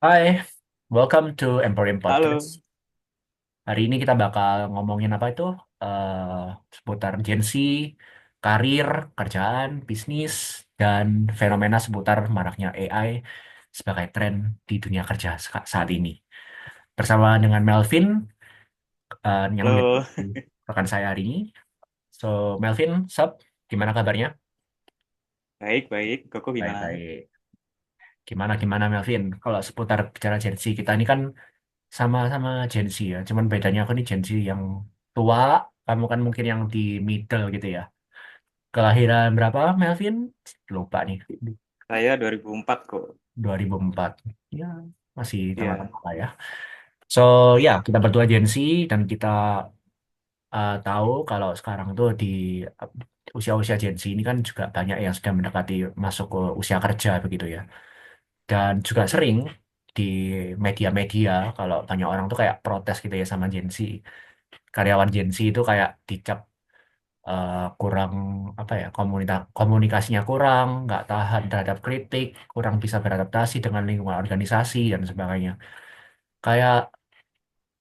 Hai, welcome to Emporium Halo, Podcast. Hari ini kita bakal ngomongin apa itu? eh Seputar Gen Z, karir, kerjaan, bisnis, dan fenomena seputar maraknya AI sebagai tren di dunia kerja saat ini. Bersama dengan Melvin, yang menjadi halo. rekan saya hari ini. So, Melvin, sup, gimana kabarnya? Baik, baik. Koko gimana? Baik-baik. Gimana Melvin? Kalau seputar bicara Gen Z, kita ini kan sama-sama Gen Z ya. Cuman bedanya aku nih Gen Z yang tua, kamu kan mungkin yang di middle gitu ya. Kelahiran berapa, Melvin? Lupa nih. Saya 2004 kok. 2004. Ya, masih Iya. tengah-tengah lah ya. So, ya, kita berdua Gen Z dan kita tahu kalau sekarang tuh di uh, usia-usia Gen Z ini kan juga banyak yang sudah mendekati masuk ke usia kerja begitu ya. Dan juga sering di media-media kalau banyak orang tuh kayak protes gitu ya sama Gen Z, karyawan Gen Z itu kayak dicap kurang apa ya, komunikasinya kurang, nggak tahan terhadap kritik, kurang bisa beradaptasi dengan lingkungan organisasi dan sebagainya. Kayak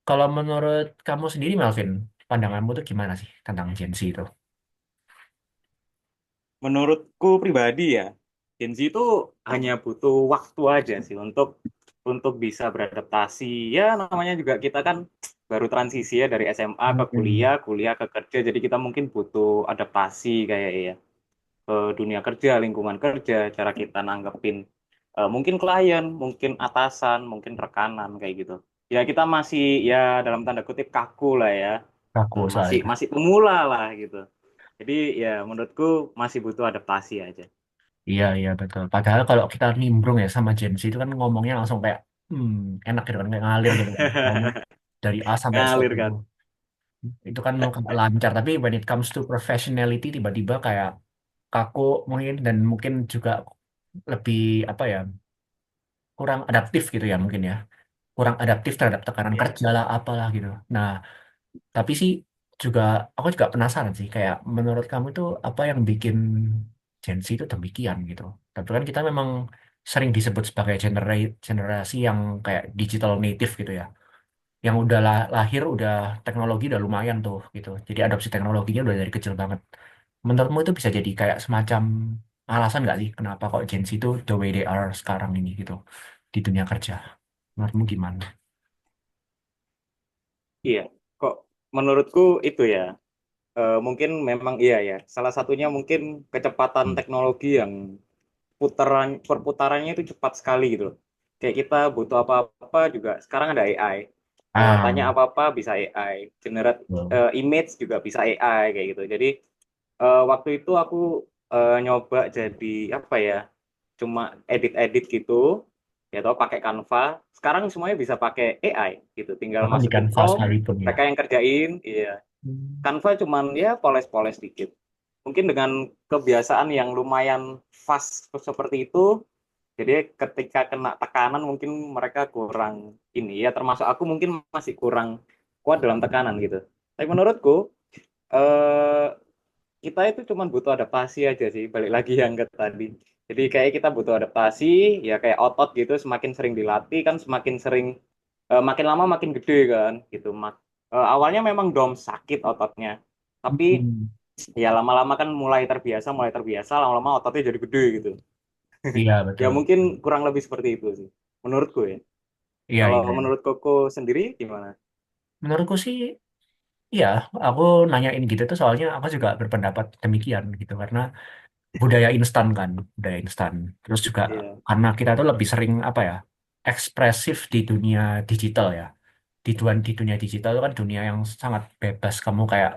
kalau menurut kamu sendiri Melvin, pandanganmu tuh gimana sih tentang Gen Z itu? Menurutku pribadi ya, Gen Z itu hanya butuh waktu aja sih untuk bisa beradaptasi. Ya, namanya juga kita kan baru transisi ya dari SMA ke Hmm. kuliah, kuliah ke kerja. Jadi kita mungkin butuh adaptasi kayak ya ke dunia kerja, lingkungan kerja, cara kita nanggepin mungkin klien, mungkin atasan, mungkin rekanan kayak gitu. Ya kita masih ya dalam tanda kutip kaku lah ya. Aku Masih soalnya. masih pemula lah gitu. Jadi ya menurutku masih butuh adaptasi aja. Iya, iya betul. Padahal kalau kita nimbrung ya sama Gen Z itu kan ngomongnya langsung kayak hmm, enak gitu kan, kayak ngalir gitu kan. Ngomong dari A sampai Z Ngalir gitu. kan. Itu kan lancar, tapi when it comes to professionality tiba-tiba kayak kaku mungkin, dan mungkin juga lebih apa ya, kurang adaptif gitu ya mungkin ya, kurang adaptif terhadap tekanan Iya. kerja lah apalah gitu. Nah, tapi sih juga aku juga penasaran sih, kayak menurut kamu itu apa yang bikin Gen Z itu demikian gitu. Tapi kan kita memang sering disebut sebagai generasi yang kayak digital native gitu ya, yang udah lahir udah teknologi udah lumayan tuh gitu. Jadi adopsi teknologinya udah dari kecil banget. Menurutmu itu bisa jadi kayak semacam alasan nggak sih kenapa kok Gen Z itu the way they are sekarang ini gitu di dunia kerja? Menurutmu gimana? Iya. Kok menurutku itu ya mungkin memang iya ya. Salah satunya mungkin kecepatan Hmm. teknologi yang perputarannya itu cepat sekali gitu loh. Kayak kita butuh apa-apa juga sekarang ada AI. Tanya Ah, apa-apa bisa AI, generate betul. image juga bisa AI kayak gitu. Jadi waktu itu aku nyoba jadi apa ya, cuma edit-edit gitu, ya tau pakai Canva. Sekarang semuanya bisa pakai AI gitu, tinggal Bahkan di masukin Canva prompt, sekalipun ya. mereka yang kerjain. Iya, Hmm. Canva cuman ya poles-poles dikit. Mungkin dengan kebiasaan yang lumayan fast seperti itu, jadi ketika kena tekanan mungkin mereka kurang ini ya, termasuk aku mungkin masih kurang kuat dalam tekanan gitu. Tapi menurutku eh, kita itu cuma butuh adaptasi aja sih, balik lagi yang ke tadi. Jadi kayak kita butuh adaptasi, ya kayak otot gitu, semakin sering dilatih kan semakin sering, makin lama makin gede kan gitu. Awalnya memang dom sakit ototnya, tapi Hmm. ya lama-lama kan mulai terbiasa, lama-lama ototnya jadi gede gitu. Iya Ya betul. mungkin kurang lebih seperti itu sih, menurutku ya. Iya, Kalau iya. menurut Koko sendiri gimana? Menurutku sih, iya, aku nanyain gitu tuh soalnya aku juga berpendapat demikian gitu, karena budaya instan kan, budaya instan. Terus juga Iya. karena kita tuh lebih sering apa ya, ekspresif di dunia digital ya. Di dunia digital itu kan dunia yang sangat bebas, kamu kayak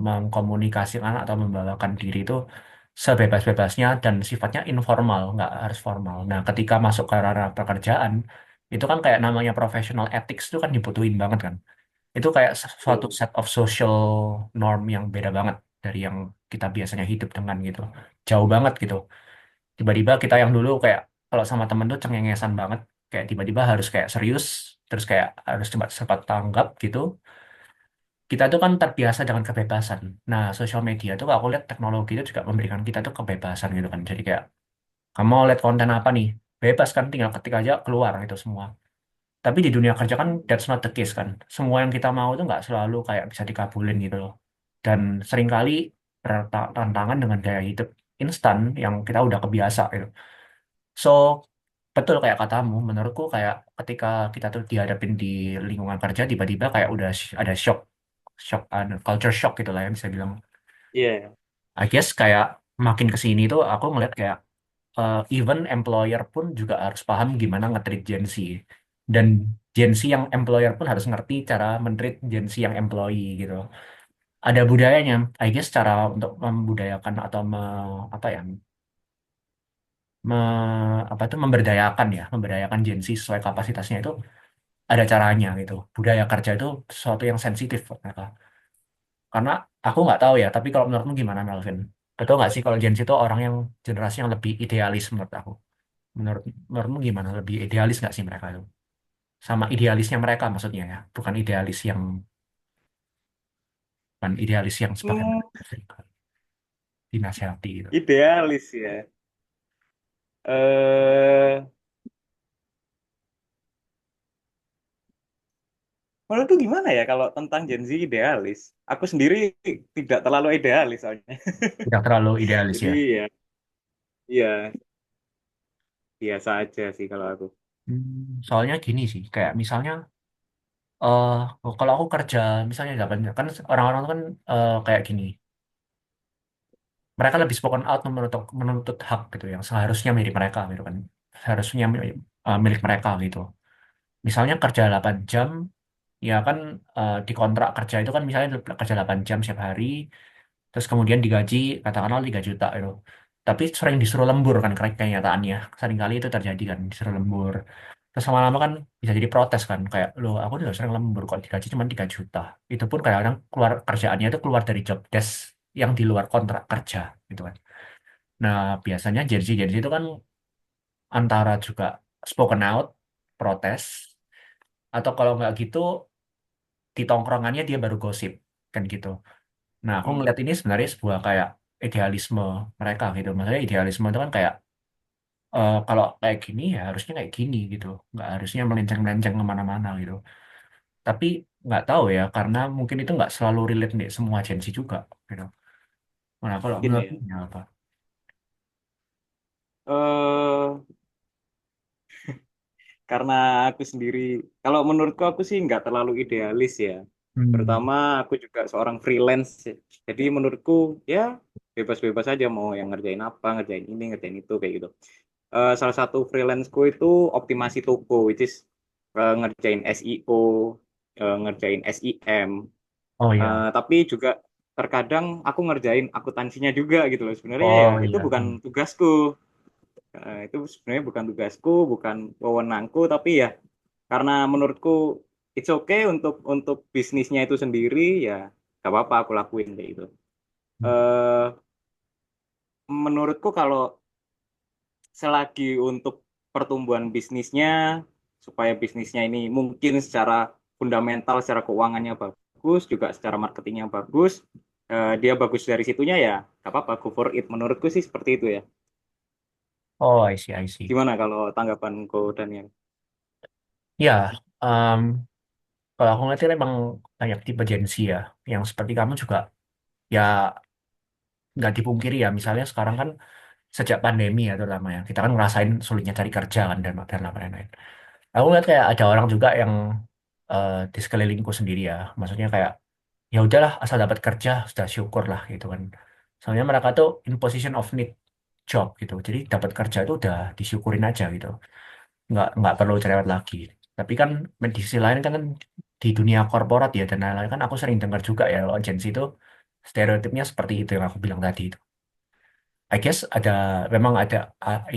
mengkomunikasikan atau membawakan diri itu sebebas-bebasnya dan sifatnya informal, nggak harus formal. Nah, ketika masuk ke ranah pekerjaan, itu kan kayak namanya professional ethics itu kan dibutuhin banget kan. Itu kayak suatu Betul. set of social norm yang beda banget dari yang kita biasanya hidup dengan gitu. Jauh banget gitu. Tiba-tiba kita yang dulu kayak kalau sama temen tuh cengengesan banget, kayak tiba-tiba harus kayak serius, terus kayak harus cepat cepat tanggap gitu. Kita tuh kan terbiasa dengan kebebasan. Nah, sosial media tuh aku lihat teknologi itu juga memberikan kita tuh kebebasan gitu kan. Jadi kayak kamu mau lihat konten apa nih? Bebas kan, tinggal ketik aja keluar itu semua. Tapi di dunia kerja kan that's not the case kan. Semua yang kita mau itu nggak selalu kayak bisa dikabulin gitu loh. Dan seringkali bertantangan dengan gaya hidup instan yang kita udah kebiasa gitu. So, betul kayak katamu, menurutku kayak ketika kita tuh dihadapin di lingkungan kerja tiba-tiba kayak udah ada shock, shock, culture shock gitu lah ya bisa bilang. Iya. I guess kayak makin ke sini tuh aku ngeliat kayak even employer pun juga harus paham gimana nge-treat Gen Z. Dan Gen Z yang employer pun harus ngerti cara men-treat Gen Z yang employee gitu. Ada budayanya, I guess cara untuk membudayakan atau apa ya, me, apa itu memberdayakan ya, memberdayakan Gen Z sesuai kapasitasnya itu ada caranya gitu. Budaya kerja itu sesuatu yang sensitif buat mereka. Karena aku nggak tahu ya, tapi kalau menurutmu gimana Melvin? Betul nggak sih kalau Gen Z itu orang yang generasi yang lebih idealis menurut aku? Menurutmu gimana? Lebih idealis nggak sih mereka itu? Sama idealisnya mereka maksudnya ya, bukan idealis yang sebagai Hmm, dinasihati gitu. idealis ya. Eh, Menurutku gimana ya kalau tentang Gen Z idealis? Aku sendiri tidak terlalu idealis soalnya. Tidak terlalu idealis Jadi ya. ya, iya biasa aja sih kalau aku. Soalnya gini sih, kayak misalnya kalau aku kerja misalnya 8 jam, kan orang-orang tuh kan kayak gini. Mereka lebih spoken out menuntut, menuntut hak gitu yang seharusnya milik mereka gitu kan. Seharusnya milik mereka gitu. Misalnya kerja 8 jam, ya kan di kontrak kerja itu kan misalnya kerja 8 jam setiap hari, terus kemudian digaji katakanlah 3 juta itu. Tapi sering disuruh lembur kan kenyataannya. Seringkali itu terjadi kan disuruh lembur. Terus lama-lama kan bisa jadi protes kan kayak loh aku udah sering lembur kok digaji cuma 3 juta. Itu pun kadang-kadang keluar kerjaannya itu keluar dari job desk yang di luar kontrak kerja gitu kan. Nah, biasanya Gen Z itu kan antara juga spoken out, protes, atau kalau nggak gitu di tongkrongannya dia baru gosip kan gitu. Nah, aku Hmm, ngeliat ini sebenarnya sebuah kayak idealisme mereka gitu. Maksudnya idealisme itu kan kayak kalau kayak gini ya harusnya kayak gini gitu. Nggak harusnya melenceng-melenceng kemana-mana gitu. Tapi nggak tahu ya, karena mungkin itu nggak selalu relate nih semua Gen Z juga gitu. Nah, kalau mungkin menurut ya. apa? eh karena aku sendiri, kalau menurutku aku sih nggak terlalu idealis ya. Hmm. Terutama aku juga seorang freelance, ya. Jadi menurutku ya bebas-bebas aja mau yang ngerjain apa, ngerjain ini, ngerjain itu kayak gitu. Salah satu freelanceku itu optimasi toko, which is ngerjain SEO, ngerjain SEM. Oh iya. Tapi juga terkadang aku ngerjain akuntansinya juga gitu loh. Sebenarnya ya Oh itu iya. bukan tugasku. Itu sebenarnya bukan tugasku, bukan wewenangku, tapi ya karena menurutku it's okay untuk bisnisnya itu sendiri ya gak apa-apa aku lakuin kayak gitu. Eh Menurutku kalau selagi untuk pertumbuhan bisnisnya supaya bisnisnya ini mungkin secara fundamental, secara keuangannya bagus, juga secara marketingnya bagus, dia bagus dari situnya ya gak apa-apa, go for it. Menurutku sih seperti itu ya. Oh, I see, I see. Gimana kalau tanggapanku Daniel? Ya, em, kalau aku ngeliatnya emang banyak tipe Gen Z ya, yang seperti kamu juga ya nggak dipungkiri ya. Misalnya sekarang kan sejak pandemi ya terutama ya, kita kan ngerasain sulitnya cari kerja kan dan lain-lain. Aku lihat kayak ada orang juga yang di sekelilingku sendiri ya, maksudnya kayak ya udahlah asal dapat kerja sudah syukur lah gitu kan. Soalnya mereka tuh in position of need job gitu, jadi dapat kerja itu udah disyukurin aja gitu, nggak perlu cerewet lagi. Tapi kan di sisi lain kan di dunia korporat ya dan lain-lain kan aku sering dengar juga ya kalau agensi itu stereotipnya seperti itu yang aku bilang tadi itu. I guess memang ada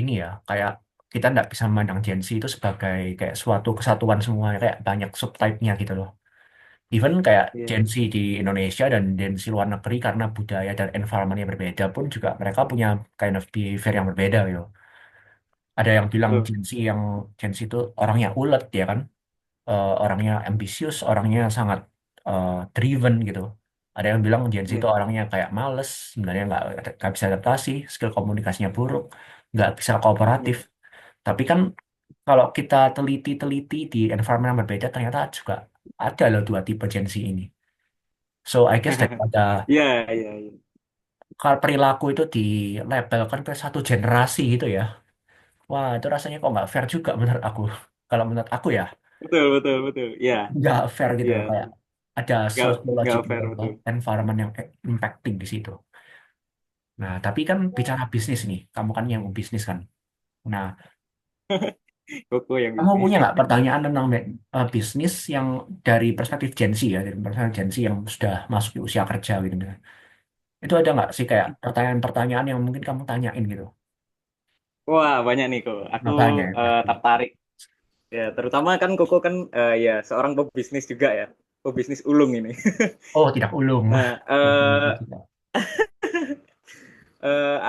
ini ya kayak kita nggak bisa memandang Gen Z itu sebagai kayak suatu kesatuan semua kayak banyak subtype-nya gitu loh. Even kayak Iya, Gen Z di Indonesia dan Gen Z luar negeri karena budaya dan environment yang berbeda pun juga mereka punya kind of behavior yang berbeda gitu. Ada yang bilang betul. Gen Z itu orangnya ulet ya kan, orangnya ambisius, orangnya sangat driven gitu. Ada yang bilang Gen Z itu Iya. orangnya kayak males, sebenarnya nggak bisa adaptasi, skill komunikasinya buruk, nggak bisa kooperatif. Iya. Tapi kan kalau kita teliti-teliti di environment yang berbeda, ternyata juga ada loh dua tipe Gen Z ini. So I guess daripada Iya, iya, iya. kalau perilaku itu dilabelkan ke satu generasi gitu ya, wah itu rasanya kok nggak fair juga menurut aku. Kalau menurut aku ya, Betul, betul, betul. Iya, nggak fair gitu iya. loh. Kayak ada Nggak fair, sociological betul. environment yang impacting di situ. Nah, tapi kan bicara bisnis nih, kamu kan yang bisnis kan. Nah, Koko yang kamu bisnis. punya nggak pertanyaan tentang bisnis yang dari perspektif Gen Z ya, dari perspektif Gen Z yang sudah masuk di usia kerja gitu. Nah, itu ada nggak sih kayak pertanyaan-pertanyaan yang mungkin kamu tanyain gitu? Wah, banyak nih kok. Aku Nggak banyak ya pasti. tertarik. Ya, terutama kan Koko kan ya seorang pebisnis juga ya. Pebisnis ulung ini. Oh, tidak ulung. Nah, Tidak.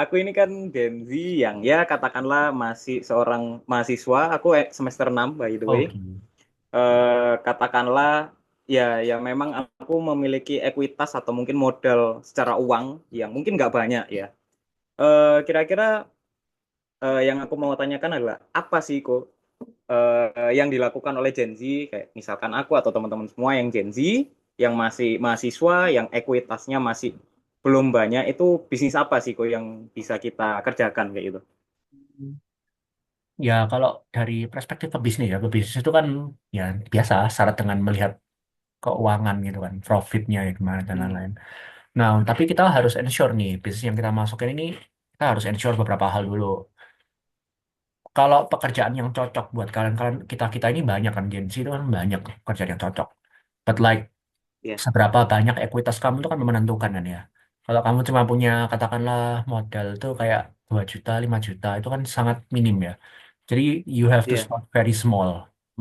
aku ini kan Gen Z yang ya katakanlah masih seorang mahasiswa. Aku semester 6 by the way. Oke. Katakanlah ya ya memang aku memiliki ekuitas atau mungkin modal secara uang yang mungkin nggak banyak ya. Kira-kira yang aku mau tanyakan adalah apa sih kok yang dilakukan oleh Gen Z kayak misalkan aku atau teman-teman semua yang Gen Z yang masih mahasiswa yang ekuitasnya masih belum banyak itu bisnis apa sih kok yang bisa kita kerjakan kayak gitu. Ya, kalau dari perspektif pebisnis ya, pebisnis itu kan ya biasa syarat dengan melihat keuangan gitu kan, profitnya ya gimana dan Hmm, lain-lain. Nah, tapi kita harus ensure nih, bisnis yang kita masukin ini, kita harus ensure beberapa hal dulu. Kalau pekerjaan yang cocok buat kalian-kalian, kita-kita ini banyak kan, Gen Z itu kan banyak pekerjaan yang cocok. But like, ya, seberapa banyak ekuitas kamu itu kan menentukan kan ya. Kalau kamu cuma punya, katakanlah, modal tuh kayak 2 juta, 5 juta, itu kan sangat minim ya. Jadi, you have to ya, start very small.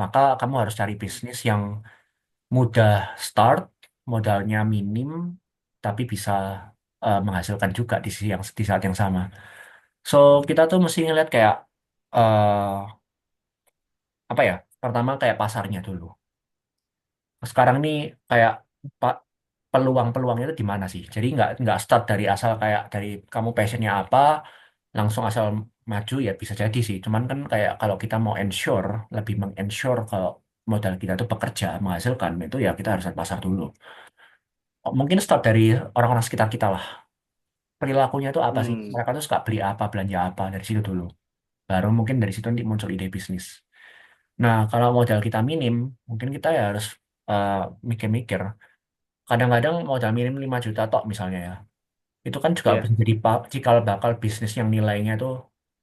Maka kamu harus cari bisnis yang mudah start, modalnya minim, tapi bisa menghasilkan juga di saat yang sama. So, kita tuh mesti ngeliat kayak eh apa ya? Pertama kayak pasarnya dulu. Sekarang nih kayak pak peluang-peluangnya itu di mana sih? Jadi nggak start dari asal kayak dari kamu passionnya apa, langsung asal maju ya bisa jadi sih. Cuman kan kayak kalau kita mau ensure, lebih meng-ensure kalau modal kita itu bekerja menghasilkan itu ya kita harus lihat pasar dulu. Mungkin start dari orang-orang sekitar kita lah. Perilakunya itu apa sih? hmm, Mereka tuh suka beli apa, belanja apa dari situ dulu. Baru mungkin dari situ nanti muncul ide bisnis. Nah, kalau modal kita minim, mungkin kita ya harus eh, mikir-mikir. Kadang-kadang modal minim 5 juta tok misalnya ya. Itu kan juga ya, bisa jadi cikal bakal bisnis yang nilainya tuh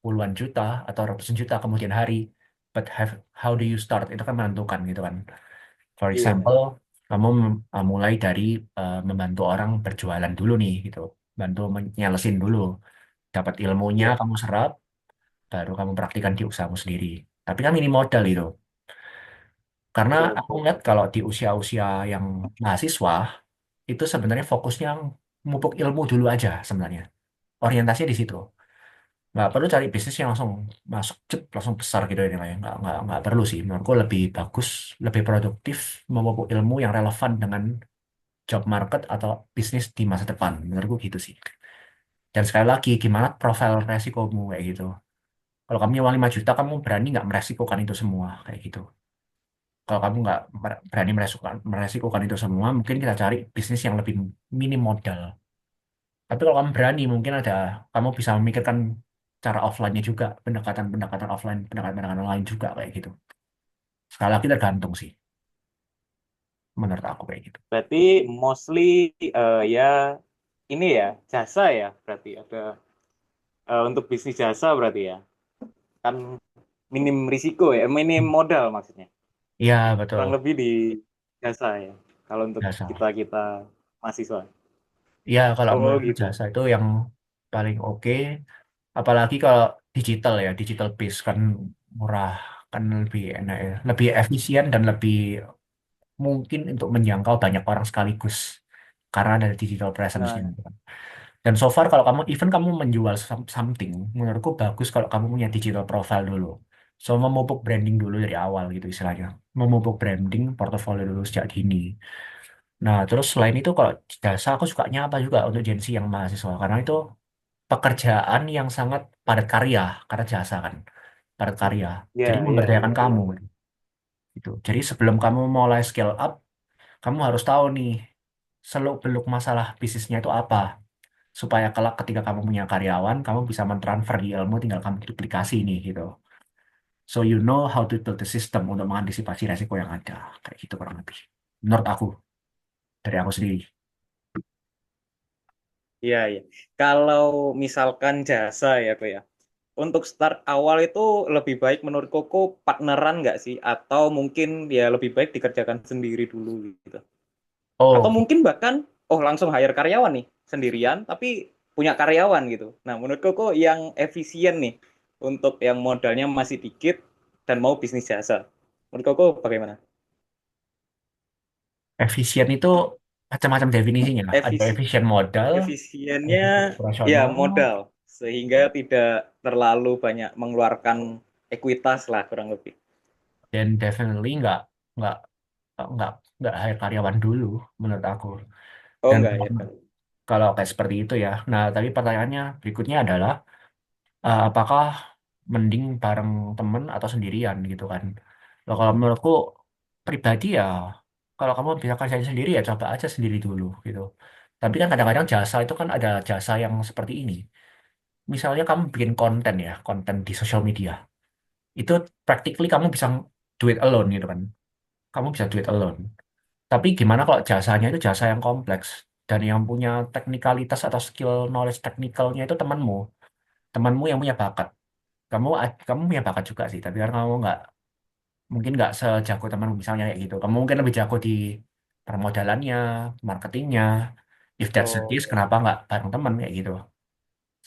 puluhan juta atau ratusan juta kemudian hari. But how do you start? Itu kan menentukan gitu kan. For iya, example, kamu mulai dari membantu orang berjualan dulu nih gitu. Bantu menyelesin dulu. Dapat ilmunya, iya, kamu serap, baru kamu praktikkan di usahamu sendiri. Tapi kan ini modal itu. Karena betul, aku ngeliat kalau di usia-usia yang mahasiswa, itu sebenarnya fokusnya memupuk ilmu dulu aja sebenarnya. Orientasinya di situ. Nggak perlu cari bisnis yang langsung masuk cep, langsung besar gitu ya nilainya. Nggak perlu sih. Menurutku lebih bagus, lebih produktif memupuk ilmu yang relevan dengan job market atau bisnis di masa depan. Menurutku gitu sih. Dan sekali lagi, gimana profil resikomu kayak gitu. Kalau kamu nyewa 5 juta, kamu berani nggak meresikokan itu semua kayak gitu. Kalau kamu nggak berani meresikokan itu semua, mungkin kita cari bisnis yang lebih minim modal. Tapi kalau kamu berani, mungkin kamu bisa memikirkan cara offline-nya juga, pendekatan-pendekatan offline, pendekatan-pendekatan lain juga kayak gitu. Sekali lagi tergantung sih, menurut aku kayak gitu. berarti mostly ya ini ya jasa ya berarti ada untuk bisnis jasa berarti ya kan minim risiko ya minim modal maksudnya Iya, betul. kurang lebih di jasa ya kalau untuk Jasa. kita kita mahasiswa. Iya, kalau Oh menurut gitu. jasa itu yang paling oke. Apalagi kalau digital ya, digital base kan murah, kan lebih enak ya. Lebih efisien dan lebih mungkin untuk menjangkau banyak orang sekaligus. Karena ada digital presence-nya. Nah, Dan so far kalau kamu even kamu menjual something, menurutku bagus kalau kamu punya digital profile dulu. So memupuk branding dulu dari awal gitu istilahnya. Memupuk branding portofolio dulu sejak dini. Nah, terus selain itu kalau jasa aku suka nyapa juga untuk Gen Z yang mahasiswa karena itu pekerjaan yang sangat padat karya karena jasa kan. karya. Iya, Jadi iya, memberdayakan iya, iya. kamu gitu. Jadi sebelum kamu mulai scale up, kamu harus tahu nih seluk-beluk masalah bisnisnya itu apa. Supaya kelak ketika kamu punya karyawan, kamu bisa mentransfer di ilmu, tinggal kamu duplikasi nih gitu. So you know how to build the system untuk mengantisipasi resiko yang ada. Kayak gitu kurang lebih. Menurut aku, dari aku sendiri. Iya, iya. Kalau misalkan jasa ya, kok ya. Untuk start awal itu lebih baik menurut Koko partneran nggak sih? Atau mungkin ya lebih baik dikerjakan sendiri dulu gitu. Atau Oh, mungkin bahkan oh langsung hire karyawan nih sendirian tapi punya karyawan gitu. Nah, menurut Koko yang efisien nih untuk yang modalnya masih dikit dan mau bisnis jasa. Menurut Koko bagaimana? efisien itu macam-macam definisinya lah. Ada Efisi efisien modal, efisiennya efisien ya operasional, modal sehingga tidak terlalu banyak mengeluarkan ekuitas lah kurang lebih. dan definitely nggak nggak nggak hire karyawan dulu menurut aku. Oh Dan enggak ya. kalau kayak seperti itu ya. Nah, tapi pertanyaannya berikutnya adalah apakah mending bareng temen atau sendirian gitu kan? Loh, kalau menurutku pribadi ya, kalau kamu bisa kerjain sendiri ya coba aja sendiri dulu gitu. Tapi kan kadang-kadang jasa itu kan ada jasa yang seperti ini. Misalnya kamu bikin konten ya, konten di sosial media. Itu practically kamu bisa do it alone gitu kan. Kamu bisa do it alone. Tapi gimana kalau jasanya itu jasa yang kompleks dan yang punya teknikalitas atau skill knowledge teknikalnya itu temanmu, temanmu yang punya bakat. Kamu punya bakat juga sih, tapi karena kamu nggak mungkin nggak sejago temanmu misalnya kayak gitu. Kamu mungkin lebih jago di permodalannya, marketingnya. If that's the case, Oh. kenapa nggak bareng teman kayak gitu?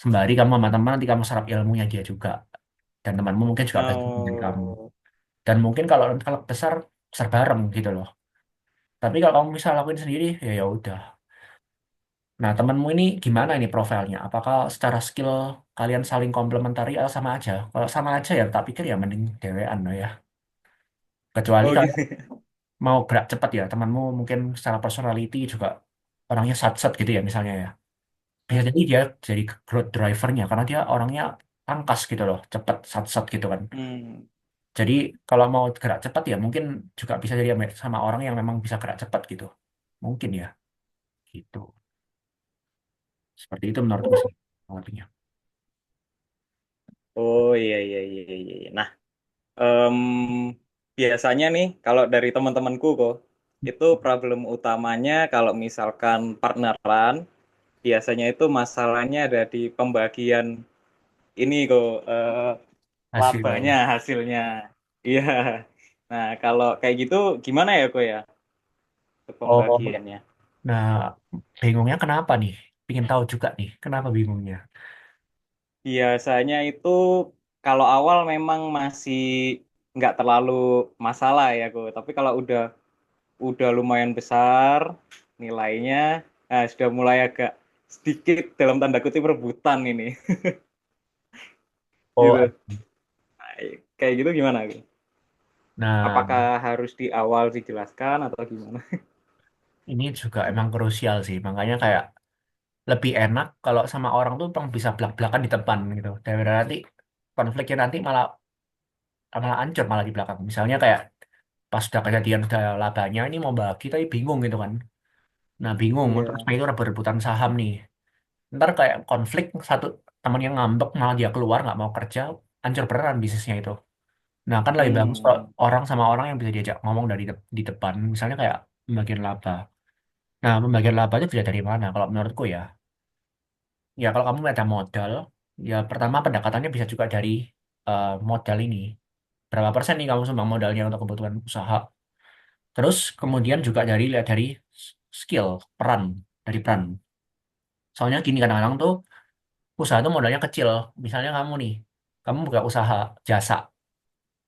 Sembari kamu sama teman nanti kamu serap ilmunya dia juga, dan temanmu mungkin juga belajar dari kamu. Oh. Dan mungkin kalau kalau besar besar bareng gitu loh. Tapi kalau kamu bisa lakuin sendiri, ya ya udah. Nah, temanmu ini gimana ini profilnya? Apakah secara skill kalian saling komplementari atau sama aja? Kalau sama aja ya, tak pikir ya mending dewean lah ya. Kecuali Oh kalau gitu. mau gerak cepat ya, temanmu mungkin secara personality juga orangnya sat-sat gitu ya misalnya ya. Bisa jadi dia jadi growth drivernya karena dia orangnya tangkas gitu loh, cepat sat-sat gitu kan. Hmm. Jadi kalau mau gerak cepat ya mungkin juga bisa jadi sama orang yang memang bisa gerak cepat gitu. Mungkin ya, gitu. Seperti itu menurutku sih. Artinya. Oh iya iya iya iya, iya. Nah, em, biasanya nih kalau dari teman-temanku kok itu problem utamanya kalau misalkan partneran biasanya itu masalahnya ada di pembagian ini kok Hasil. labanya hasilnya. Iya. Nah, kalau kayak gitu gimana ya kok ya untuk Oh, pembagiannya? nah bingungnya kenapa nih? Pingin tahu juga nih, kenapa bingungnya? Biasanya itu kalau awal memang masih nggak terlalu masalah ya kok. Tapi kalau udah lumayan besar nilainya, nah, sudah mulai agak sedikit dalam tanda kutip rebutan ini. Oh, Gitu. Nah, kayak gitu gimana? Gitu? nah Apakah harus di awal dijelaskan atau gimana? ini juga emang krusial sih. Makanya kayak lebih enak kalau sama orang tuh bang bisa belak-belakan di depan gitu. Daripada nanti konfliknya nanti malah malah hancur malah di belakang. Misalnya kayak pas udah kejadian udah labanya ini mau bagi tapi bingung gitu kan. Nah bingung terus Iya. itu rebut-rebutan saham nih. Ntar kayak konflik satu temen yang ngambek malah dia keluar nggak mau kerja, hancur beneran bisnisnya itu. Nah kan lebih bagus kalau Hmm. orang sama orang yang bisa diajak ngomong dari di depan. Misalnya kayak pembagian laba. Nah pembagian laba itu bisa dari mana? Kalau menurutku ya, ya kalau kamu ada modal, ya pertama pendekatannya bisa juga dari modal ini. Berapa persen nih kamu sumbang modalnya untuk kebutuhan usaha. Terus kemudian juga dari lihat dari skill, peran, dari peran. Soalnya gini kadang-kadang tuh usaha tuh modalnya kecil. Misalnya kamu nih, kamu buka usaha jasa,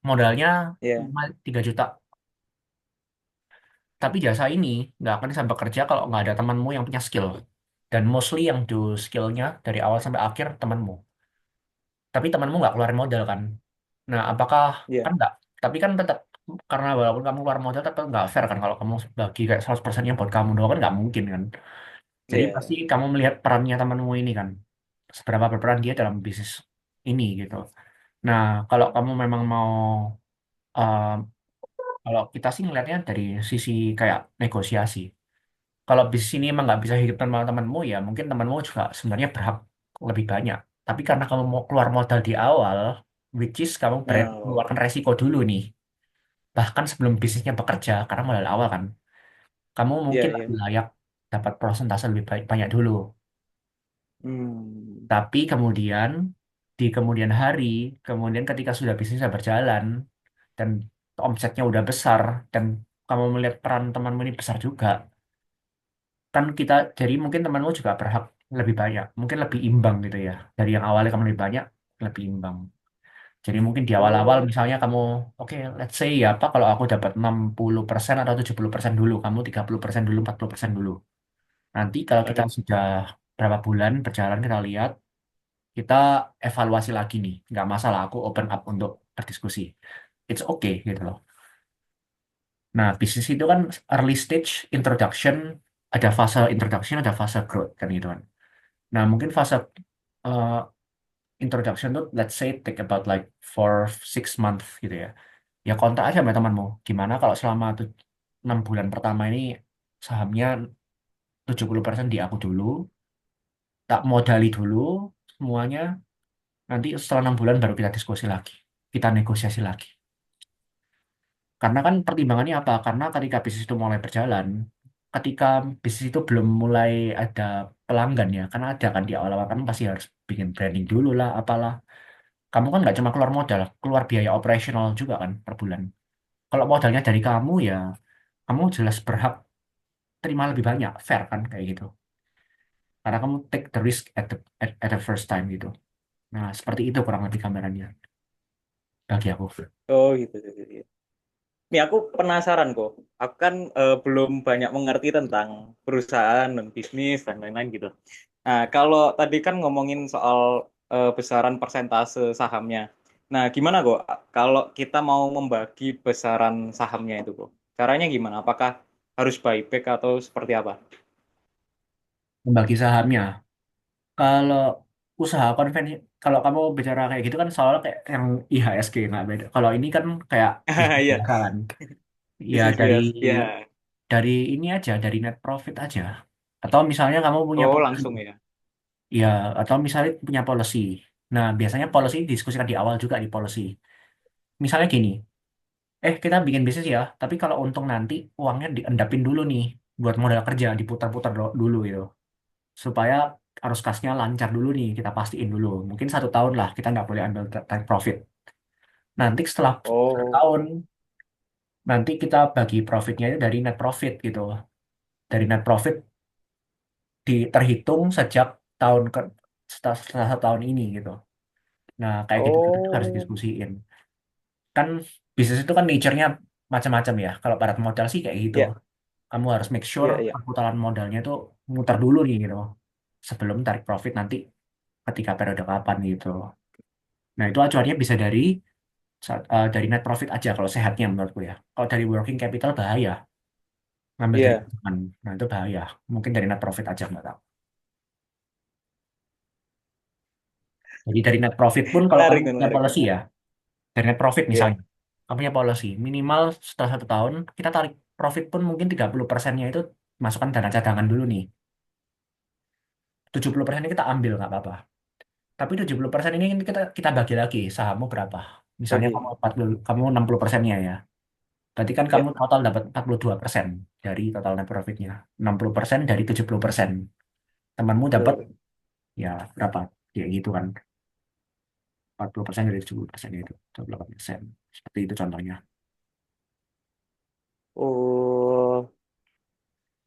modalnya Iya. 5 3 juta. Tapi jasa ini nggak akan bisa bekerja kalau nggak ada temanmu yang punya skill. Dan mostly yang do skillnya dari awal sampai akhir temanmu. Tapi temanmu nggak keluarin modal kan. Nah, apakah Iya. kan nggak? Tapi kan tetap karena walaupun kamu keluar modal tetap nggak fair kan kalau kamu bagi kayak 100%-nya buat kamu doang kan nggak mungkin kan. Jadi pasti Iya. kamu melihat perannya temanmu ini kan. Seberapa berperan dia dalam bisnis ini gitu. Nah, kalau kamu memang mau, eh, kalau kita sih ngelihatnya dari sisi kayak negosiasi. Kalau bisnis ini emang nggak bisa hidup tanpa temanmu, ya mungkin temanmu juga sebenarnya berhak lebih banyak. Tapi karena kamu mau keluar modal di awal, which is kamu Oh, mengeluarkan resiko dulu nih. Bahkan sebelum bisnisnya bekerja, karena modal awal kan, kamu iya mungkin iya. lebih layak dapat persentase lebih banyak dulu. Hmm. Tapi kemudian, di kemudian hari, kemudian ketika sudah bisnisnya berjalan, dan omsetnya udah besar, dan kamu melihat peran temanmu ini besar juga, kan kita, jadi mungkin temanmu juga berhak lebih banyak, mungkin lebih imbang gitu ya, dari yang awalnya kamu lebih banyak, lebih imbang. Jadi mungkin di awal-awal Oh, misalnya kamu, oke, let's say ya apa, kalau aku dapat 60% atau 70% dulu, kamu 30% dulu, 40% dulu. Nanti kalau kita waduh. sudah berapa bulan berjalan, kita lihat, kita evaluasi lagi nih, nggak masalah, aku open up untuk berdiskusi, it's okay gitu loh. Nah, bisnis itu kan early stage introduction, ada fase introduction, ada fase growth kan gitu kan. Nah, mungkin fase, uh, introduction tuh let's say take about like 4 6 months gitu ya. Ya kontak aja sama temanmu. Gimana kalau selama 6 bulan pertama ini sahamnya 70% di aku dulu, tak modali dulu semuanya. Nanti setelah 6 bulan baru kita diskusi lagi, kita negosiasi lagi. Karena kan pertimbangannya apa? Karena ketika bisnis itu mulai berjalan, ketika bisnis itu belum mulai ada pelanggan ya, karena ada kan di awal-awal kan pasti harus bikin branding dulu lah, apalah. Kamu kan nggak cuma keluar modal, keluar biaya operasional juga kan per bulan. Kalau modalnya dari kamu ya, kamu jelas berhak terima lebih banyak, fair kan kayak gitu. Karena kamu take the risk at the first time gitu. Nah, seperti itu kurang lebih gambarannya bagi aku. Oh gitu, gitu, gitu. Ini aku penasaran kok. Aku kan belum banyak mengerti tentang perusahaan dan bisnis dan lain-lain gitu. Nah, kalau tadi kan ngomongin soal besaran persentase sahamnya. Nah, gimana kok kalau kita mau membagi besaran sahamnya itu kok? Caranya gimana? Apakah harus buyback atau seperti apa? Membagi sahamnya. Kalau usaha konvensi, kalau kamu bicara kayak gitu kan soalnya kayak yang IHSG nggak beda. Kalau ini kan kayak Ah, bisnis iya, biasa kan. Ya bisnis biasa. Ya. dari ini aja, dari net profit aja. Atau misalnya kamu punya Oh, policy, langsung ya. ya, atau misalnya punya policy. Nah, biasanya policy diskusikan di awal juga di policy. Misalnya gini, kita bikin bisnis ya, tapi kalau untung nanti uangnya diendapin dulu nih buat modal kerja, diputar-putar dulu gitu. Supaya arus kasnya lancar dulu nih, kita pastiin dulu. Mungkin 1 tahun lah, kita nggak boleh ambil take profit. Nanti setelah Oh, tahun, nanti kita bagi profitnya itu dari net profit gitu. Dari net profit terhitung sejak tahun ke setelah 1 tahun ini gitu. Nah, kayak gitu-gitu tuh harus oh, diskusiin. Kan bisnis itu kan nature-nya macam-macam ya. Kalau padat modal sih kayak gitu. ya, Kamu harus make sure iya, iya. perputaran modalnya itu muter dulu nih gitu. Sebelum tarik profit nanti ketika periode kapan gitu. Nah, itu acuannya bisa dari net profit aja kalau sehatnya menurutku ya. Kalau dari working capital bahaya. Ngambil dari Iya, tabungan. Nah, itu bahaya. Mungkin dari net profit aja nggak tahu. Jadi dari net profit pun kalau kamu menarik, punya menarik, policy ya, menarik. dari net profit Iya. misalnya, kamu punya policy minimal setelah 1 tahun kita tarik profit pun mungkin 30%-nya itu masukkan dana cadangan dulu nih. 70% ini kita ambil nggak apa-apa. Tapi 70% ini kan kita bagi lagi sahammu berapa. Misalnya kamu Oke. 40, kamu 60%-nya ya. Berarti kan Ya. kamu total dapat 42% dari total net profitnya. 60% dari 70%. Temanmu dapat Betul. ya berapa? Ya gitu kan. 40% dari 70% itu. 28%. Seperti itu contohnya. Oh,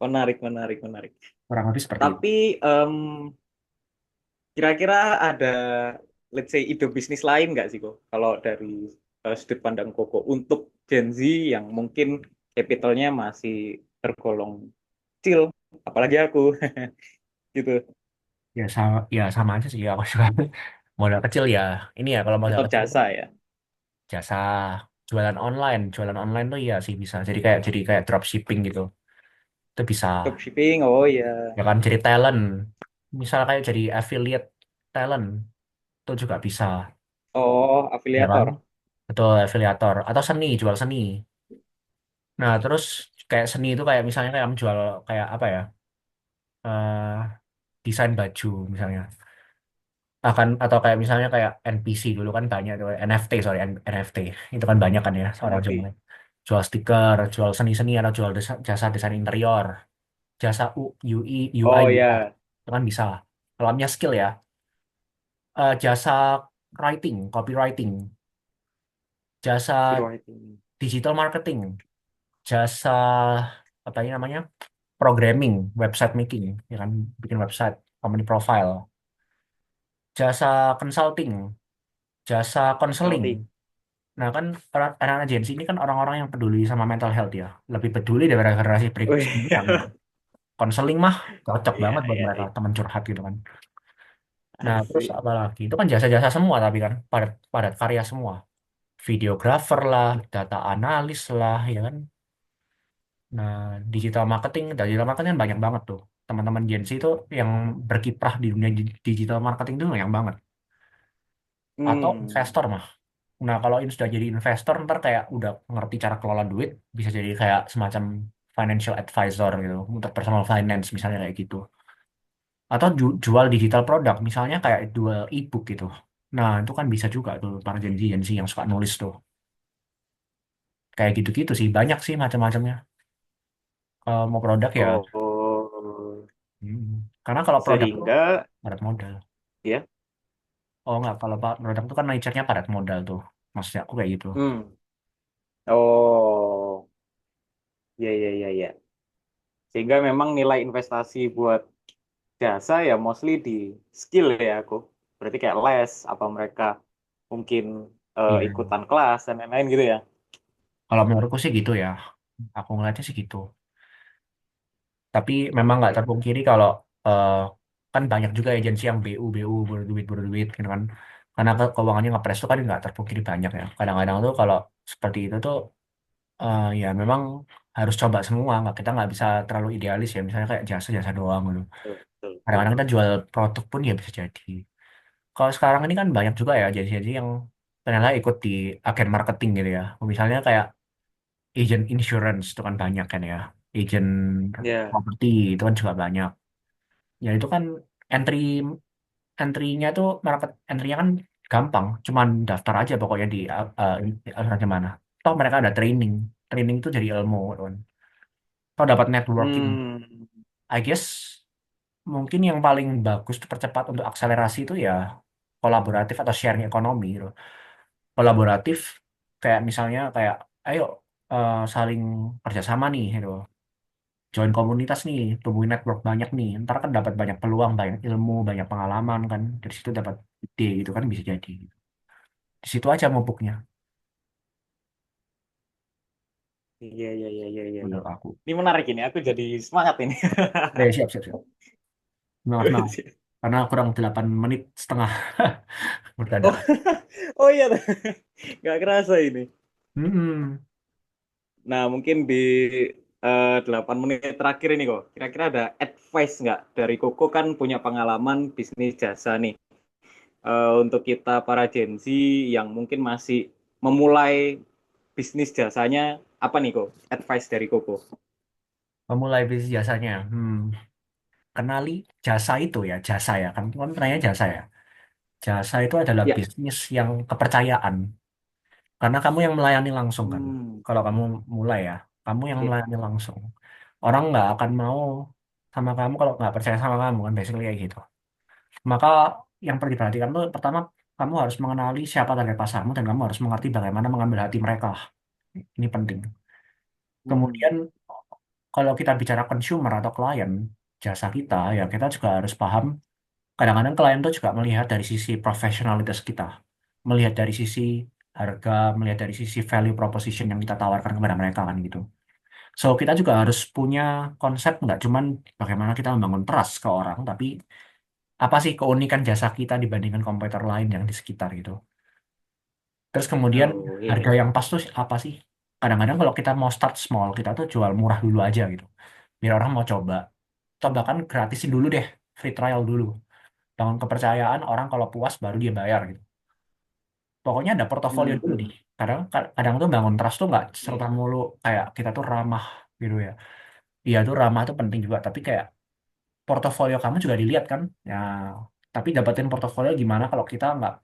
menarik, menarik, menarik. Kurang lebih seperti itu. Tapi kira-kira ada, let's say, ide bisnis lain nggak sih kok? Kalau dari sudut pandang Koko untuk Gen Z yang mungkin capitalnya masih tergolong kecil, apalagi aku, gitu. Ya sama aja sih. Aku juga modal kecil ya. Ini ya kalau modal Tetap kecil jasa ya. jasa jualan online. Jualan online tuh iya sih bisa. Jadi kayak dropshipping gitu. Itu bisa. Dropshipping, oh ya. Ya kan jadi talent. Misal kayak jadi affiliate talent itu juga bisa. Oh, ya kan? afiliator. Betul, afiliator atau seni, jual seni. Nah, terus kayak seni itu kayak misalnya kayak menjual kayak apa ya? eh Desain baju misalnya. Akan atau kayak misalnya kayak NPC dulu kan banyak tuh NFT, sorry, NFT. Itu kan banyak kan ya seorang jual NFT. jual stiker, jual seni-seni atau jual jasa desain interior, jasa UI, UI Oh UX. ya, Itu kan bisa. Kalau punya skill ya. Jasa writing, copywriting, jasa copywriting. digital marketing, jasa apa ini namanya? Programming, website making, ya kan, bikin website, company profile, jasa consulting, jasa counseling. Consulting. Nah kan anak-anak Gen Z ini kan orang-orang yang peduli sama mental health ya, lebih peduli daripada generasi Wih. sebelumnya yang konseling mah cocok Iya, banget buat iya, mereka iya. teman curhat gitu kan. Nah terus Asik. apa lagi? Itu kan jasa-jasa semua tapi kan padat padat karya semua, videographer lah, data analis lah, ya kan. Nah, digital marketing kan banyak banget tuh. Teman-teman Gen Z itu yang berkiprah di dunia digital marketing itu banyak banget. Atau Hmm. investor mah. Nah, kalau ini sudah jadi investor, ntar kayak udah ngerti cara kelola duit, bisa jadi kayak semacam financial advisor gitu, untuk personal finance misalnya kayak gitu. Atau jual digital produk, misalnya kayak jual e-book gitu. Nah, itu kan bisa juga tuh para Gen Z yang suka nulis tuh. Kayak gitu-gitu sih, banyak sih macam-macamnya. Kalau mau produk ya, Oh, hmm. Karena kalau produk tuh sehingga padat modal. ya. Oh enggak, kalau produk itu kan nature-nya padat modal tuh. Maksudnya aku kayak gitu. Hmm. Oh, ya, ya, ya, ya. Sehingga memang nilai investasi buat jasa ya mostly di skill ya aku. Berarti kayak les, apa mereka mungkin Iya. ikutan kelas dan lain-lain gitu ya. Kalau menurutku sih gitu ya. Aku ngeliatnya sih gitu. Tapi memang nggak Oke. terpungkiri kalau eh, kan banyak juga agensi yang BU berduit gitu kan. Karena keuangannya ngepres itu kan nggak terpungkiri banyak ya. Kadang-kadang tuh kalau seperti itu tuh ya memang harus coba semua. Kita nggak bisa terlalu idealis ya. Misalnya kayak jasa-jasa doang gitu. Betul, betul, betul. Kadang-kadang kita jual produk pun ya bisa jadi. Kalau sekarang ini kan banyak juga ya agensi-agensi yang ternyata ikut di agen marketing gitu ya. Misalnya kayak agent insurance itu kan banyak kan ya. Agent Ya. properti itu kan juga banyak. Ya itu kan entry entry-nya tuh market entry-nya kan gampang, cuman daftar aja pokoknya di asuransi mana. Toh mereka ada training. Training itu jadi ilmu kan. Toh dapat networking. Hmm. I guess mungkin yang paling bagus tuh percepat untuk akselerasi itu ya kolaboratif atau sharing ekonomi gitu. Kolaboratif kayak misalnya kayak ayo saling kerjasama nih gitu. Join komunitas nih, tumbuhin network banyak nih. Ntar kan dapat banyak peluang, banyak ilmu, banyak pengalaman kan. Dari situ dapat ide gitu kan bisa jadi. Di situ aja mupuknya Iya, iya, iya, iya, iya, iya. menurut aku. Ini menarik ini. Aku jadi semangat ini. Ya, siap, siap, siap. Semangat, semangat. Karena kurang 8 menit setengah Oh, berdadak. oh iya, nggak kerasa ini. Hmm, Nah, mungkin di 8 menit terakhir ini kok, kira-kira ada advice nggak dari Koko kan punya pengalaman bisnis jasa nih. Untuk kita para Gen Z yang mungkin masih memulai bisnis jasanya, apa nih kok advice dari Koko? Memulai bisnis jasanya. Kenali jasa itu ya, jasa ya. Kan penanya jasa ya. Jasa itu adalah Ya. bisnis yang kepercayaan. Karena kamu yang melayani langsung kan. Hmm. Kalau kamu mulai ya, kamu yang Oke. melayani langsung. Orang nggak akan mau sama kamu kalau nggak percaya sama kamu kan, basically kayak gitu. Maka yang perlu diperhatikan tuh pertama kamu harus mengenali siapa target pasarmu dan kamu harus mengerti bagaimana mengambil hati mereka. Ini penting. Hmm. Kemudian kalau kita bicara consumer atau klien jasa kita, ya kita juga harus paham. Kadang-kadang klien tuh juga melihat dari sisi profesionalitas kita, melihat dari sisi harga, melihat dari sisi value proposition yang kita tawarkan kepada mereka kan gitu. So kita juga harus punya konsep nggak cuman bagaimana kita membangun trust ke orang, tapi apa sih keunikan jasa kita dibandingkan kompetitor lain yang di sekitar gitu. Terus kemudian Oh iya, harga iya. yang pas tuh apa sih? Kadang-kadang kalau kita mau start small, kita tuh jual murah dulu aja gitu. Biar orang mau coba. Atau bahkan gratisin dulu deh, free trial dulu. Bangun kepercayaan, orang kalau puas baru dia bayar gitu. Pokoknya ada portofolio dulu nih. Hmm. Kadang kadang tuh bangun trust tuh nggak serta Iya. mulu kayak kita tuh ramah gitu ya. Iya tuh ramah tuh penting juga, tapi kayak portofolio kamu juga dilihat kan. Ya, tapi dapetin portofolio gimana kalau kita nggak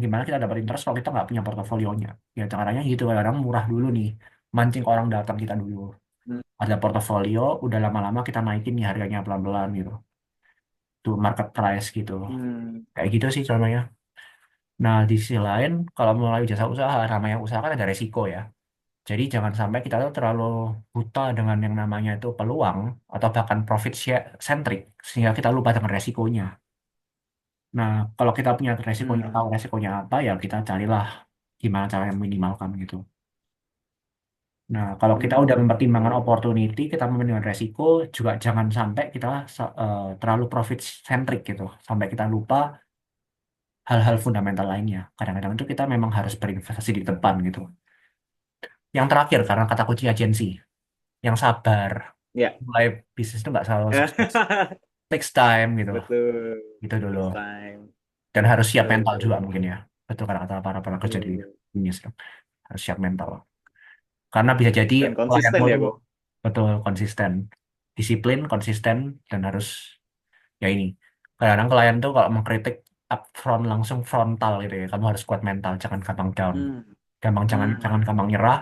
gimana kita dapetin trust kalau kita nggak punya portofolionya. Ya caranya gitu, kadang murah dulu nih, mancing orang datang kita dulu. Hmm. Ada portofolio, udah lama-lama kita naikin nih harganya pelan-pelan gitu. Tuh market price gitu. Hmm. Kayak gitu sih contohnya. Nah, di sisi lain, kalau mulai jasa usaha, namanya usaha kan ada resiko ya. Jadi jangan sampai kita tuh terlalu buta dengan yang namanya itu peluang atau bahkan profit centric sehingga kita lupa dengan resikonya. Nah, kalau kita punya resikonya, tahu Hmm. resikonya apa ya kita carilah gimana cara yang minimalkan gitu. Nah, kalau kita udah Hmm. mempertimbangkan Iya. opportunity, kita mempertimbangkan resiko, juga jangan sampai kita terlalu profit centric gitu, sampai kita lupa hal-hal fundamental lainnya. Kadang-kadang itu kita memang harus berinvestasi di depan gitu. Yang terakhir, karena kata kunci agensi, yang sabar. Ya. Mulai bisnis itu nggak selalu sukses. Takes time gitu, Betul. gitu dulu. Next time. Dan harus siap Betul, mental betul, juga betul. mungkin ya. Betul kata-kata para kerja di Betul. bisnis kan. Harus siap mental. Karena bisa jadi Dan klienmu konsisten ya, tuh kok. betul konsisten, disiplin, konsisten, dan harus ya ini. Kadang-kadang klien tuh kalau mengkritik upfront langsung frontal gitu ya. Kamu harus kuat mental, jangan gampang down. Hmm. Gampang jangan Hmm. jangan gampang nyerah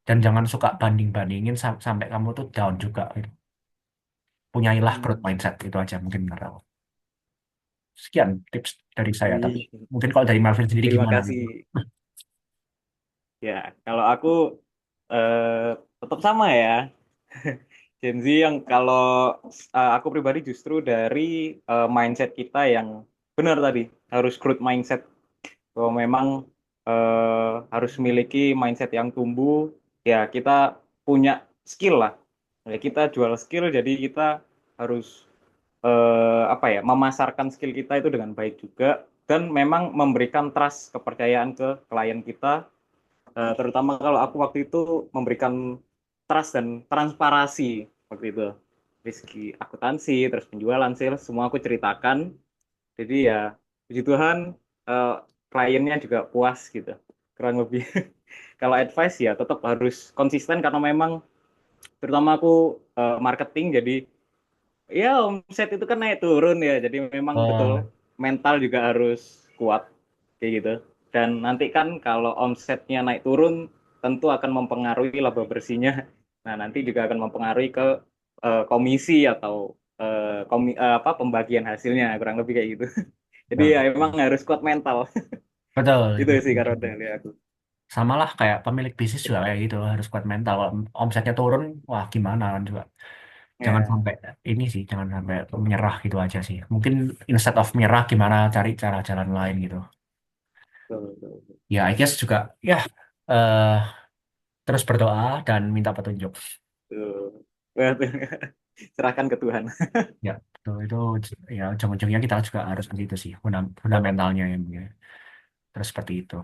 dan jangan suka banding-bandingin sampai kamu tuh down juga gitu. Punyailah growth Hmm. mindset itu aja mungkin menurut aku. Sekian tips dari saya, tapi Ih, mungkin kalau dari Marvin sendiri terima gimana gitu? kasih. Ya, kalau aku tetap sama ya. Gen Z yang kalau aku pribadi justru dari mindset kita yang benar tadi, harus growth mindset. Bahwa memang harus memiliki mindset yang tumbuh, ya kita punya skill lah. Ya, kita jual skill, jadi kita harus apa ya, memasarkan skill kita itu dengan baik juga, dan memang memberikan trust, kepercayaan ke klien kita. Terutama kalau aku waktu itu memberikan trust dan transparansi waktu itu. Dari segi akuntansi, terus penjualan, sales, semua aku ceritakan. Jadi ya, puji Tuhan, eh, kliennya juga puas gitu. Kurang lebih. Kalau advice ya tetap harus konsisten, karena memang terutama aku marketing, jadi ya omset itu kan naik turun ya. Jadi memang betul Oh, mental juga harus kuat kayak gitu. Dan nanti kan kalau omsetnya naik turun tentu akan mempengaruhi laba bersihnya. Nah, nanti juga akan mempengaruhi ke komisi atau apa, pembagian hasilnya, kurang lebih kayak gitu. Jadi ya emang betul. harus kuat mental. Betul, Itu itu sih setuju. kalau dari aku. Sama lah kayak pemilik bisnis juga kayak gitu, harus kuat mental. Kalau omsetnya turun, wah gimana kan juga. Jangan Ya, sampai ini sih, jangan sampai menyerah gitu aja sih. Mungkin instead of menyerah, gimana cari cara jalan lain gitu. betul, betul, betul. Ya, I guess juga, ya eh terus berdoa dan minta petunjuk. Betul. Serahkan ke Tuhan. Ya, betul itu ya ujung-ujungnya kita juga harus ke situ sih, fundamentalnya yang ya. Terus seperti itu.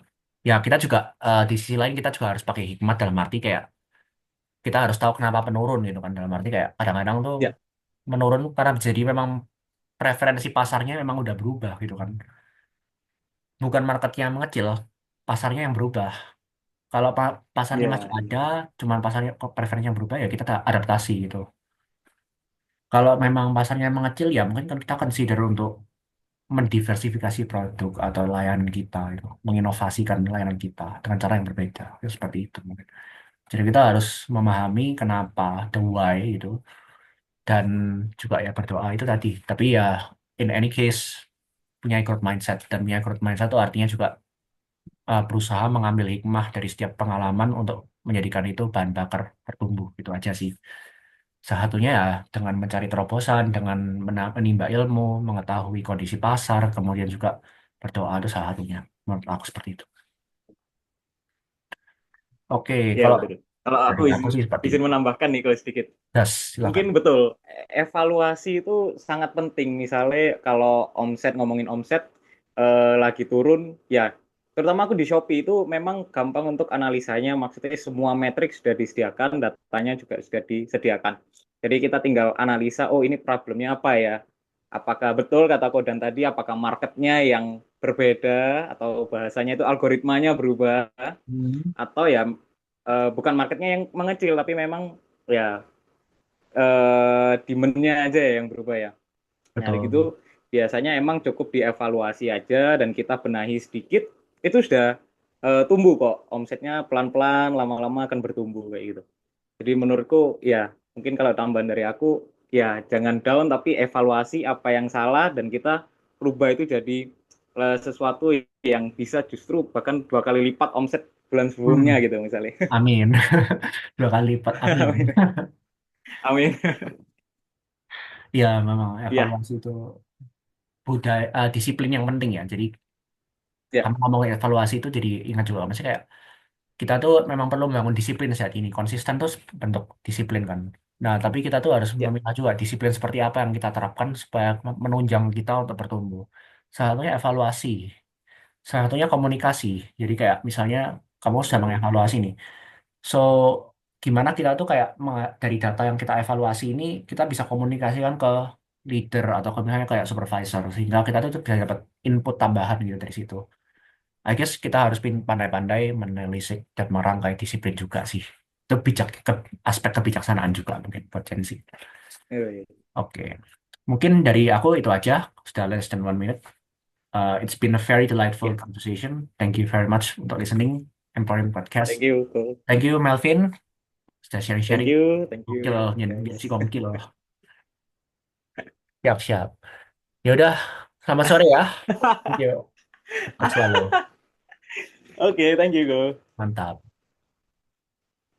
Ya, kita juga di sisi lain kita juga harus pakai hikmat dalam arti kayak kita harus tahu kenapa menurun gitu kan dalam arti kayak kadang-kadang tuh Ya, menurun karena jadi memang preferensi pasarnya memang udah berubah gitu kan. Bukan marketnya yang mengecil, pasarnya yang berubah. Kalau pasarnya masih ya, ada, cuman pasarnya kok preferensinya yang berubah ya kita adaptasi gitu. Kalau memang pasarnya mengecil ya mungkin kan kita consider untuk mendiversifikasi produk atau layanan kita itu, menginovasikan layanan kita dengan cara yang berbeda. Ya, seperti itu mungkin. Jadi kita harus memahami kenapa, the why gitu, dan juga ya berdoa itu tadi. Tapi ya in any case punya growth mindset dan punya growth mindset itu artinya juga berusaha mengambil hikmah dari setiap pengalaman untuk menjadikan itu bahan bakar bertumbuh gitu aja sih. Salah satunya ya dengan mencari terobosan, dengan menimba ilmu, mengetahui kondisi pasar, kemudian juga berdoa itu salah satunya. Menurut aku seperti itu. Oke, ya kalau betul. Kalau aku dari aku izin, sih seperti izin itu. menambahkan nih kalau sedikit. Das, Mungkin silakan. betul, evaluasi itu sangat penting. Misalnya kalau omset, ngomongin omset lagi turun, ya terutama aku di Shopee itu memang gampang untuk analisanya. Maksudnya semua metrik sudah disediakan, datanya juga sudah disediakan. Jadi kita tinggal analisa, oh ini problemnya apa ya. apakah betul kata Kodan tadi, apakah marketnya yang berbeda atau bahasanya itu algoritmanya berubah Hmm, atau ya bukan marketnya yang mengecil tapi memang ya demand-nya aja yang berubah ya. Nah, dari gitu betul. biasanya emang cukup dievaluasi aja dan kita benahi sedikit, itu sudah tumbuh kok. Omsetnya pelan-pelan, lama-lama akan bertumbuh kayak gitu. Jadi menurutku ya mungkin kalau tambahan dari aku ya jangan down tapi evaluasi apa yang salah dan kita rubah itu jadi sesuatu yang bisa justru bahkan 2 kali lipat omset bulan sebelumnya Hmm, gitu misalnya. amin. 2 kali lipat, amin. Amin. Amin. Ya, memang Ya, evaluasi itu disiplin yang penting ya. Jadi ya, kamu ngomong evaluasi itu jadi ingat juga. Maksudnya kayak kita tuh memang perlu membangun disiplin saat ini. Konsisten tuh bentuk disiplin kan. Nah, tapi kita tuh harus ya. memilah juga disiplin seperti apa yang kita terapkan supaya menunjang kita untuk bertumbuh. Salah satunya evaluasi, salah satunya komunikasi. Jadi kayak misalnya kamu sudah Betul. mengevaluasi nih. So, gimana kita tuh kayak dari data yang kita evaluasi ini, kita bisa komunikasikan ke leader atau ke misalnya kayak supervisor. Sehingga kita tuh bisa dapat input tambahan gitu dari situ. I guess kita harus pandai-pandai menelisik dan merangkai disiplin juga sih. Itu aspek kebijaksanaan juga mungkin buat Gen Z. Iya, iya. Oke. Mungkin dari aku itu aja. Sudah less than 1 minute. It's been a very delightful Ya. conversation. Thank you very much untuk listening. Empowering Podcast. Thank you, Ko. Thank you, Melvin. Sudah Thank sharing-sharing. you, thank Gokil, you, dia guys. sih gokil loh. Siap, siap. Ya udah, selamat sore ya. Thank you. Sehat selalu. Oke, thank you, Ko. Mantap.